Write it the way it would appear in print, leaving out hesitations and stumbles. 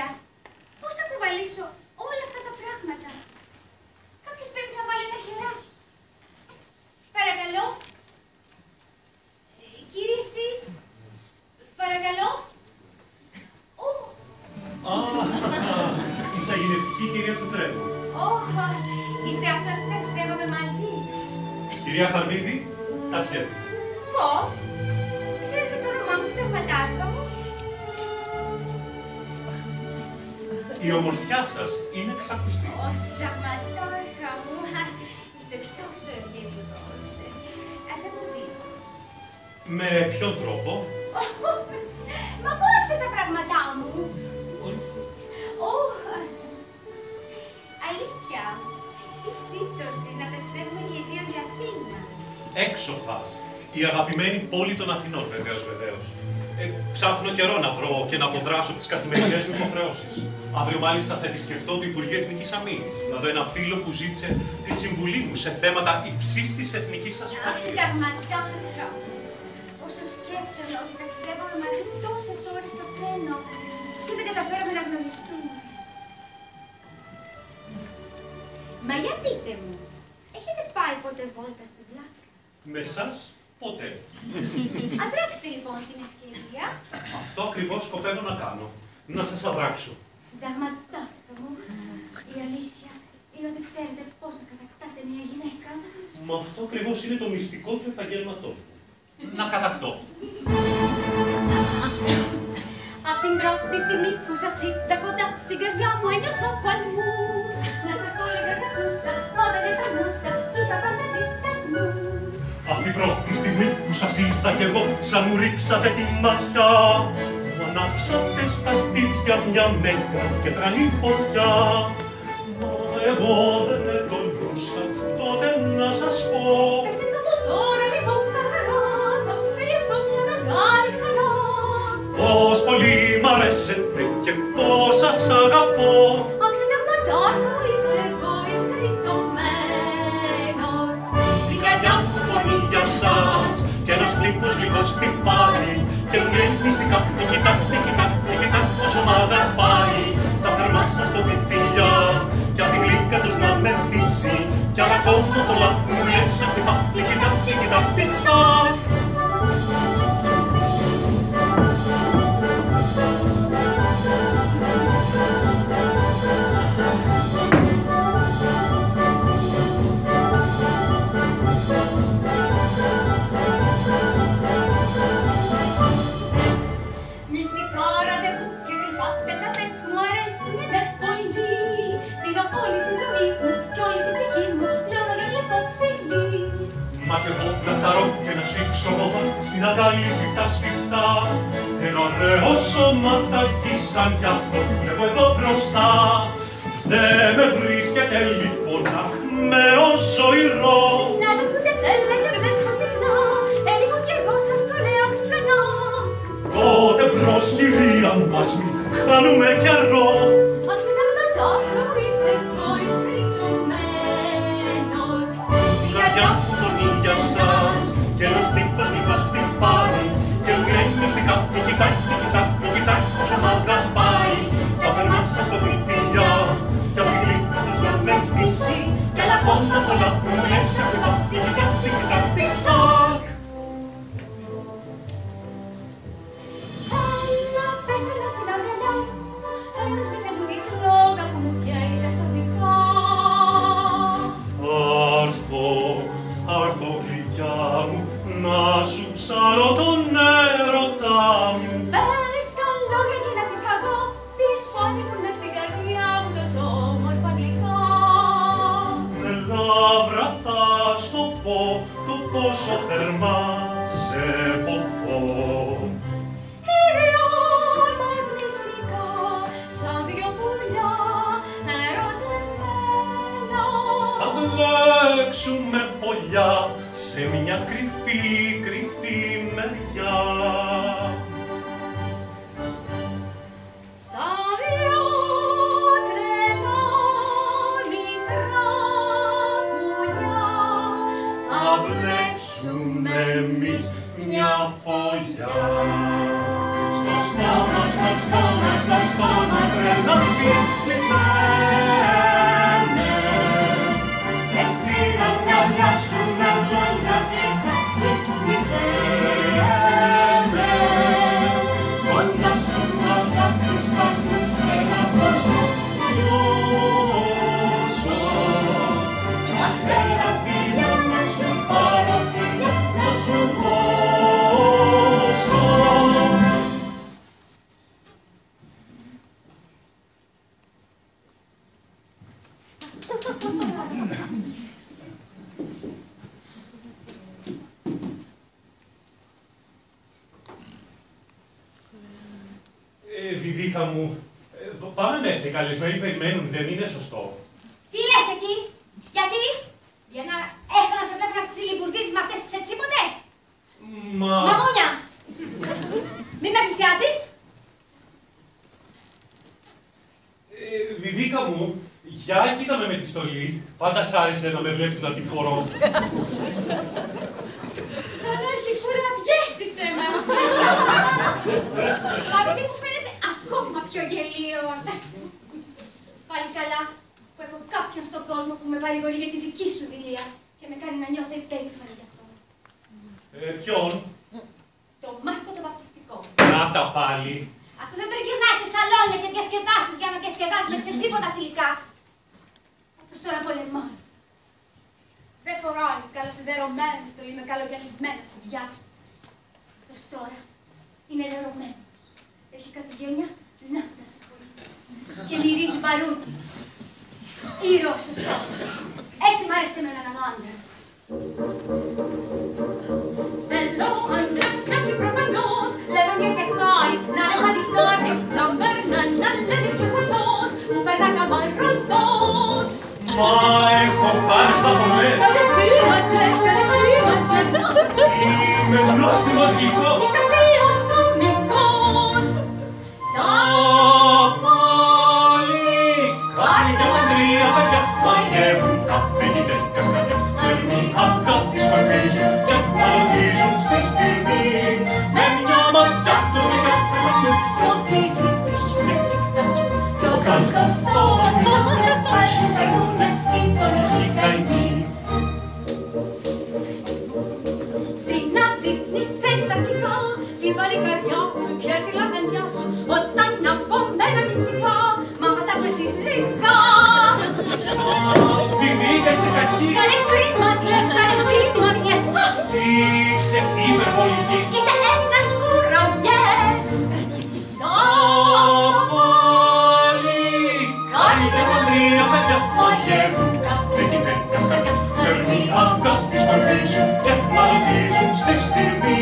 αλήθεια. Πώς θα κουβαλήσω όλα αυτά τα πράγματα. Κάποιος πρέπει να βάλει ένα χεράκι. Παρακαλώ. Κύριε εσείς. Παρακαλώ. Η σαγηνευτική κυρία του τρένου. Είστε αυτός που ταξιδεύαμε μαζί. Κυρία Χαρμίδη, τα σχέδια. Πώς? Ξέρετε το όνομά μου, συνταγματάρχα μου. Η ομορφιά σας είναι ξακουστή. Συνταγματάρχα μου, είστε τόσο ευγενικός. Δεν μου δίνω. Με ποιον τρόπο? Μα απόλαυσε τα πράγματά μου. Αλήθεια. Τι σύμπτωσης να ταξιδεύουμε και οι δύο για Αθήνα. Έξοχα. Η αγαπημένη πόλη των Αθηνών, βεβαίως. Ψάχνω καιρό να βρω και να αποδράσω τις καθημερινές μου υποχρεώσεις. Αύριο μάλιστα θα επισκεφτώ το Υπουργείο Εθνικής Αμήνης, να δω ένα φίλο που ζήτησε τη συμβουλή μου σε θέματα υψής της εθνικής ασφάλειας. Συνταγματάρχα μου. Όσο σκέφτομαι ότι ταξιδεύαμε μαζί τόσες ώρες στο τρένο και δεν καταφέραμε να γνωριστούμε. Μα για πείτε μου, έχετε πάει ποτέ βόλτα στην πλάκα? Με εσάς, ποτέ. Αδράξτε λοιπόν την ευκαιρία. Αυτό ακριβώς σκοπεύω να κάνω. Να σας αδράξω. Συνταγματάρχα μου, η αλήθεια είναι ότι ξέρετε πώς να κατακτάτε μια γυναίκα. Μα αυτό ακριβώς είναι το μυστικό του επαγγέλματός μου. Να κατακτώ. Απ' την πρώτη στιγμή που σας είδα κοντά, στην καρδιά μου ένιωσα παλμούς. Να σας το έλεγα ζητούσα, μα δεν ετολούσα, είχα πάντα δισταγμούς. Απ' την πρώτη στιγμή που σας είδα κι εγώ, σαν μου ρίξατε τη ματιά, μου ανάψατε στα στήθια μια μέγα και τρανή φωτιά. Μα εγώ δεν ετολούσα τότε να σας πω. Πεςτε το μου τώρα λοιπόν καθαρά, θα μου φέρει αυτό μια μεγάλη χαρά. Πως πολύ μ' αρέσετε και πως σας αγαπώ. Αχ, συνταγματάρχα μου, είσαι εγώης χαριτωμένος. Η καρδιά μου φωνεί για σας κι ένας χτύπος λίγος χτυπάει και μου λέει μυστικά τι κοιτά πόσο μ' αγαπάει. Τα φερμά σας το βιφίλια κι απ' τη γλύκα τους να με ντύσει κι άλλα ακόμα πολλά που μου λες σαν χτυπά τι κοιτά Μυστικά ραντεβού και κρυφά τετατέτ μου αρέσουνε πολύ. Την απόλυτη ζωή μου κι όλη την ψυχή μου λέω να βλέπω φίλη. Μα κι εγώ να χαρώ και να σφίξω εγώ στην αγκάλι σφιχτά ένα ωραίο σώματάκι σαν κι αυτό βλέπω εδώ μπροστά. Δεν με βρίσκεται λοιπόν με όσο ζωηρό. Να το που και θέλετε βλέπω συχνά, λίγο κι εγώ σας το λέω ξανά. Τότε μπρος κυρία μου ας μην χάνουμε καιρό. Αχ, συνταγματάρχα μου, είσαι εγώης χαριτωμένος. Η καρδιά μου φωνεί για σας και ένας τύπος λίγος χτυπάει και μου λέει μυστικά τι κοιτάει πόσο μ' αγαπάει. Τα φερμά σας το βιφίλια κι απ' τη γλύκα τους να με ντύσει κι άλλα ακόμα πολλά που μου λες σαν χτυπά τι κοιτά Έλα, πες έλα στην αγκαλιά, έλα σβήσε μου τη φλόγα που μου πιέει τα σωδικά. Θα έρθω γλυκιά μου να σου ψάρω τον έρωτά μου. Πες τα λόγια εκείνα της αγάπης που ανήκουνε στην καρδιά μου τόσο όμορφα γλυκά. Με λαύρα θα στο πω το πόσο θερμά σε ποθώ. Οι δυο μας μυστικά σαν δυο πουλιά ερωτευμένα. Θα μπλέξουμε φωλιά σε μια κρυφή μεριά. Σαν δυο τρελά μικρά πουλιά Θα μπλέξουμε εμείς μια φωλιά. Στο στόμα τρελό Βιβίκα μου, πάμε μέσα, οι καλεσμένοι περιμένουν, δεν είναι σωστό. Τι λες εκεί, γιατί, για να έρθω να σε βλέπω να τσιλιμπουρδίζεις με αυτές τις ξετσίποτες. Μαμούνια, μη με πλησιάζεις. Βιβίκα μου, για κοίτα με τη στολή, πάντα σ' άρεσε να με βλέπεις να τη φορώ. Σαν να έχει κουραμπιέσει σένα. Αυτή μου φαίνεσαι ακόμα πιο γελίος. Πάλι καλά που έχω κάποιον στον κόσμο που με παρηγορεί για τη δική σου δειλία και με κάνει να νιώθω υπέρηφανη γι' αυτό. Ποιον? Το Μάρκο το βαπτιστικό. Να τα πάλι. Αυτός δεν τριγυρνάει σε σαλόνια και διασκεδάσεις για να διασκεδάσει με ξετσίποτα φιλικά. Αυτός τώρα πολεμάει. Δεν φοράει καλοσυνδερωμένη στολή με καλογιαλισμένα παιδιά. Αυτός τώρα είναι λερωμένος. Έχει κατηγένεια να τα συγχωρήσει. Και μυρίζει μπαρούτι. Ήρωας σωστός. Έτσι μ' άρεσε εμένα να είμαι άντρας. Θέλω άντρας να έχει προφανώς, λέγαν και τεχάει, να είναι παλικάρι, σαν Βέρναν, να λένε ποιος αυτός, που περνά καμαρροντός. Μα έχω κάνει στα πολλές. Καλετζί μας λες, καλετζί μας λες. Είμαι νόστιμος γλυκός. Είσαι αστείος κωμικός. Τα παλικάρια τα τρία παιδιά μαγεύουν κάθε γυναίκα σκαριά. Φέρνει αγάπη, σκορπίζουν και μαλωτίζουν στη στιγμή. Με μια ματιά τους λιγάτρια κι ό,τι ζητήσουν με κλειστά. Κι ο καλός στο βαθμό να πάει, καλούνε οι φωνικοί καημοί. Συναδείπνεις, ξέρεις αρχικά, την παλικαριά σου και τη λαχανιά σου, όταν από μένα μυστικά μ' απατάς με φιλικά. Βιβίκα, είσαι κακή. Καλετζί μας λες, καλετζί μας λες. Είσαι υπερβολική. Είσαι ένας κουραμπιές. Τα παλικάρια τα τρία παιδιά μαγεύουν κάθε γυναίκα σκαριά. Φέρνει αγάπη, σκορπίζουν και μαλωτίζουν στη στιγμή.